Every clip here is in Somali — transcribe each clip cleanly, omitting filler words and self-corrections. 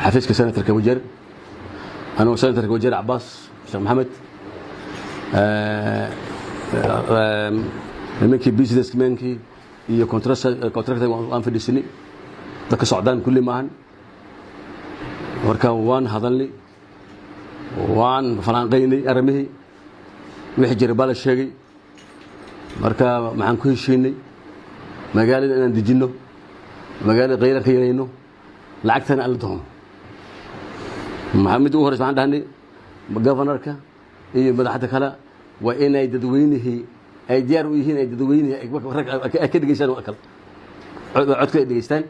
حفيزك سنتر كوجر أنا سنتر كوجر عباس شيخ محمد nimankii businessmankii iyo contractor aan fadhiisanay dadka socdaan kulli maahan marka waan hadalnay waan falanqaynay arimihii wixii jiray baa la sheegay marka maxaan ku heshiinay magaalada inaan dejino magaalada qaylan ka yareyno lacagtana aan la doono maxamed ugu horreys waxaan dhahnay governorka iyo madaxda kale waa inay dadweynihii ay diyaar u yihiin ay dadweynihii ay ka dhigaystaan oo kale codka ay dhigaystaan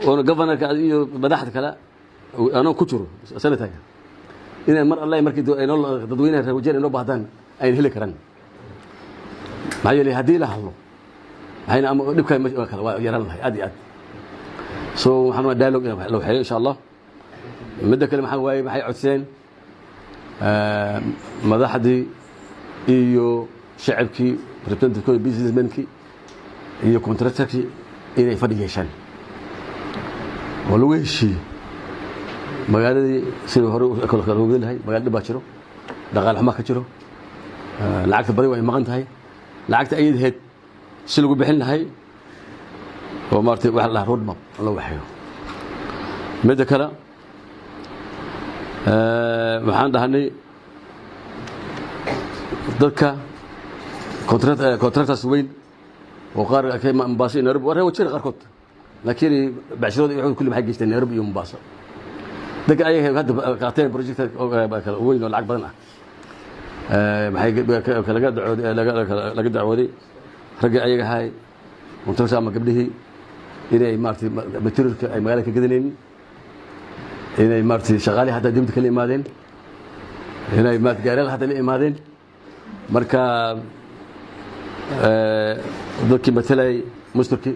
oo governorka iyo madaxda kale anoo ku jiro sanadka inay mar Allah markii dadweynaha reer wajeer inoo baahdaan ay heli karaan maxay yeelay hadii la hadlo waxayna ama dhibka kale waa yaran lahay aad iyo aad soo waxaan dialogue loo xeeyo insha Allah midda kale maxaa waaye maxay codseen madaxdii iyo shacabkii representative businessmankii iyo contractorkii inay fadhi yeeshaan oo lagu heshiiyo magaaladii sidii hore kala ogeyn lahay magaalada baa jiro dhaqaale xumo ka jiro lacagta bari way maqan tahay lacagta ay ahayd si lagu bixin lahay oo maartay wax la road map la waxayo midda kale waxaan dhahnay dadka contractors weyn oo qaar ka Mombasa iyo Nairobi wareey wajir qaarkood laakiin bacshirooda iyo kulli maxay geysteen Nairobi iyo Mombasa dadka ayaga hadda qaateen project weyn oo lacag badan ah maxay laga dacwooday ragga ayaga hay contractors ama gabdhihii inay maartay materialka ay magaalada ka gadaneen inay maartay shaqaale hadda dibadda kala imaadeen inay maad gaareel hadda la imaadeen marka dadkii matalay mustarki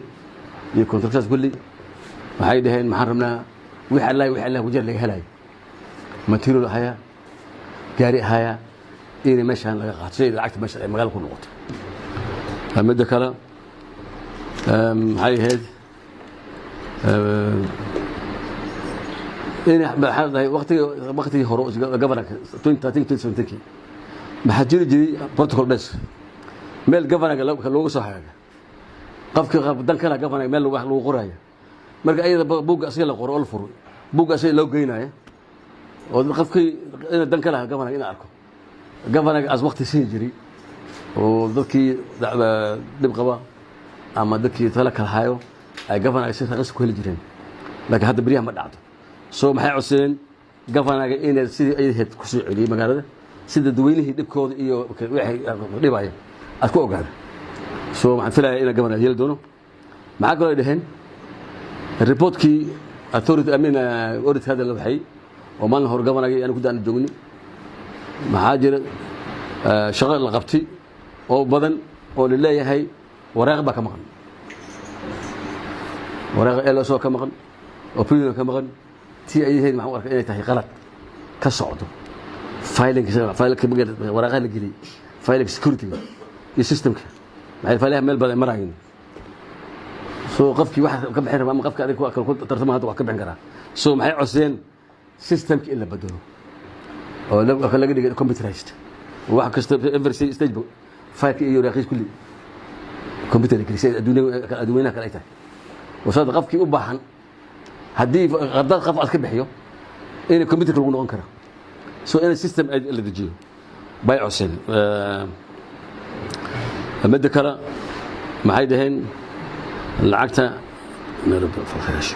iyo contractors kulli waxay dhaheen maxaan rabnaa wixii Allah wajeer laga helay material haya gaari haya inay meeshan laga qaato sida lacagta meesha ay magaalada ku noqoto midda kale maxay ahayd إن هذا وقت هروب جبرك 2013 محجر جري بروتوكول بس ميل جبرك لو صحيح قفك دن كلا جبرك ميل واحد لو قراية مرك أي بوق أصيل القراء الفرو بوق أصيل لو جينا وقفك إن دن كلا جبرك إن أركو جبرك از وقت سيجري وذكي نبغى أما ذكي ثلاث الحياة جبرك يصير ناس كل جرين لكن هذا بريها ما دعته soo maxay cuseen gafanaga inay sidii ay ahayd ku soo celiyay magaalada sida dadweynihii dibkooda iyo waxay dhibayeen aad ku ogaado soo maxaan filayaa in gafanaga yeel doono maxaa kale dhaheen reportkii authority amina audit hada la waxay oo maan hor gafanaga aan ku daan joogni maxaa jira shaqo la qabtay oo badan oo leeyahay waraaq ba ka maqan waraaq elo soo ka maqan oo prisoner ka maqan تي أيه ما هو أركان تهي غلط كسعده فايلك ورقة الجديد فايلك سكيورتي السيستم كه مع الفايلها مال بدل مراين سو قفك واحد كم حين ما قفك عليك وأكل كنت ترتمها هذا وكم عنقرا سو معي عسين سيستم إلا بدله أو لو أكل لقي كمبيوترايزد واحد كست إفر ستيج فايل كي يراقيش كل كمبيوتر كي سيد أدوينك عليته وصاد قفك أباحن هدي غداد قف أسكت بحيو إن الكمبيوتر كله نقول كره سو إن السيستم اللي تجيه بايع عسل مدة كره معي دهين العقدة نيروبي فخرش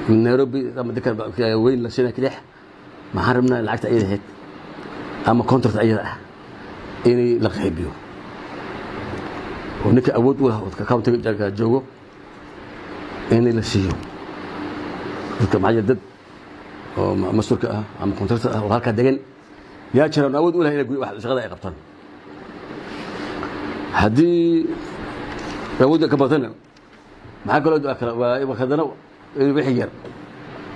من نيروبي لما ذكر وين لسنا كليح ما حرمنا العقدة أي هيك أما كونترت أي ده إني لقيبيو ونك أود ولا كاونت جوجو إني لسيو dadka maxay dad oo mas'uulka ah ama kontrakta ah oo halka degan yaa jiraan awood u leeyahay wax shaqada ay qabtaan hadii awood ka badan maxaa kale waa kadana wixii yar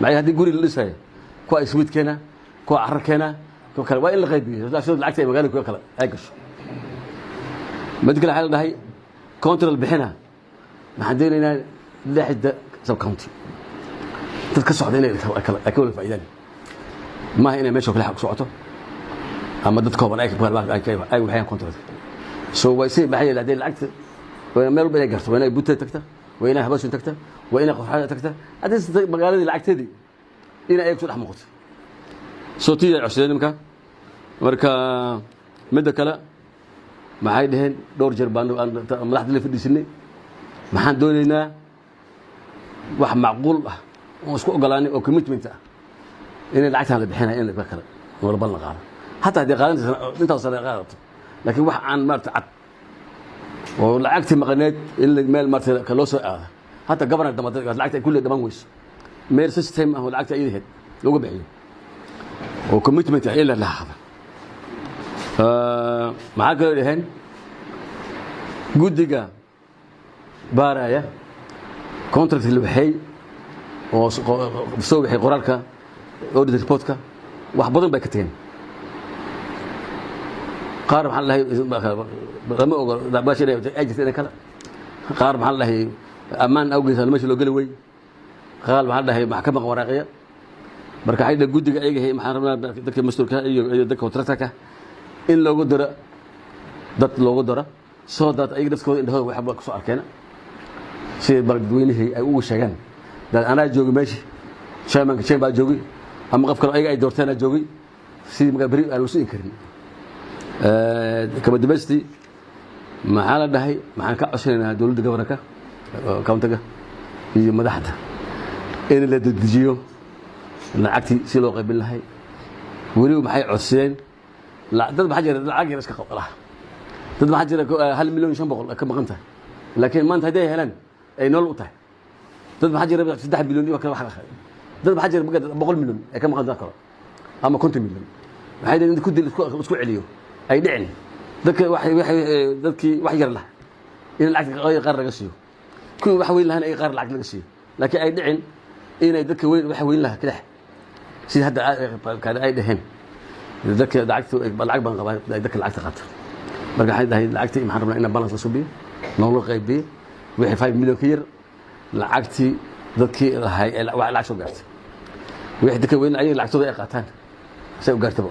maxay hadii guri la dhisay ku ay swid keena ku carr keena ku kale waa in la qaybiyo lacagta ay magaalada ku kale ay gasho mid kale xal dhahay control bixina maxaa deeynaa lixda sub county dadka socda inay ka wada faa'iidaan maaha inay meesha kale xaq socoto ama dad kooban ay waxaan kontrada soo way si baxay la hadii lacagta way meel bay garto way inay buta tagta way inay habashin tagta way inay qofaha tagta hadii magaaladii lacagteedii inay ay ku dhex muuqato soo tiyo cusleen marka mid kale maxay dhaheen dhowr jeer baan madaxda la fadhiisinay maxaan doonaynaa wax macquul ah oo isku ogolaanay oo commitment ah inay lacagtaan la bixinay in la kala wala ballan qaado hatta hadii qaadan inta sare qaadato laakiin wax aan maarta cad oo lacagti maqaneed in meel maarta ka loo soo aado hatta gabarna damada lacagta kulli dhamaan weys meel system ah oo lacagta ay yahay lagu bixiyo oo commitment ah ila la hada maxaa kale dhaheen guddiga baaraya contract اللي بحي oo soo wixii qoraalka audit reportka wax badan bay ka tageen qaar maxaa lahay lama ogola daabasha ay jirtay kala qaar maxaa lahay amaan awgeed meesha loo gali way qaar maxaa lahay maxkamad waraaqiya marka ay guddiga ayaga hay maxaa rabnaa dadka mas'uulka iyo dadka contractka in loogu daro dad loogu daro soo dad ay dadkooda indhahooda waxba ku soo arkeen si balwadweynaha ay ugu sheegan dad ana joogi meeshii chairman baa joogi ama qof kale ayaga ay doorteen joogi si maga bari aan usoo karin kama dibasti maxaa la dhahay maxaan ka codsanaynaa dawladda gobolka countiga iyo madaxda in la dedejiyo lacagtii si loo qaybin lahay waliba maxay codsadeen dad maxaa jira lacag yar iska qabala dad maxaa jira 1 milyan 500 ka maqan tahay laakiin maanta haday helaan ay nool u tahay dad maxaa jira 3 milyan iyo kala wax dad maxaa jira 100 milyan ay ka maqan tahay ama 50 milyan waxay dadku ku dil isku celiyo ay dhicin dadkii wax yar lah in lacag qaar laga siiyo kuwa wax weyn lahayn ay qaar lacag laga siiyo laakiin ay dhicin inay dadka weyn wax weyn laha kala si hadda ay dhaheen dadka lacag baan qabaa dadka lacagta qaata marka waxay dhahay lacagtii maxaan rabnaa in balance la subiyo nolol qaybiyo wixii 5 milyan ka yar lacagtii dadkii lahay wax lacag soo gaartay wixii dadka weyn ay lacagtooda ay qaataan say u gaartaba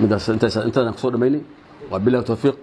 midaas inta aan soo dhameynay waa bilaa tawfiiq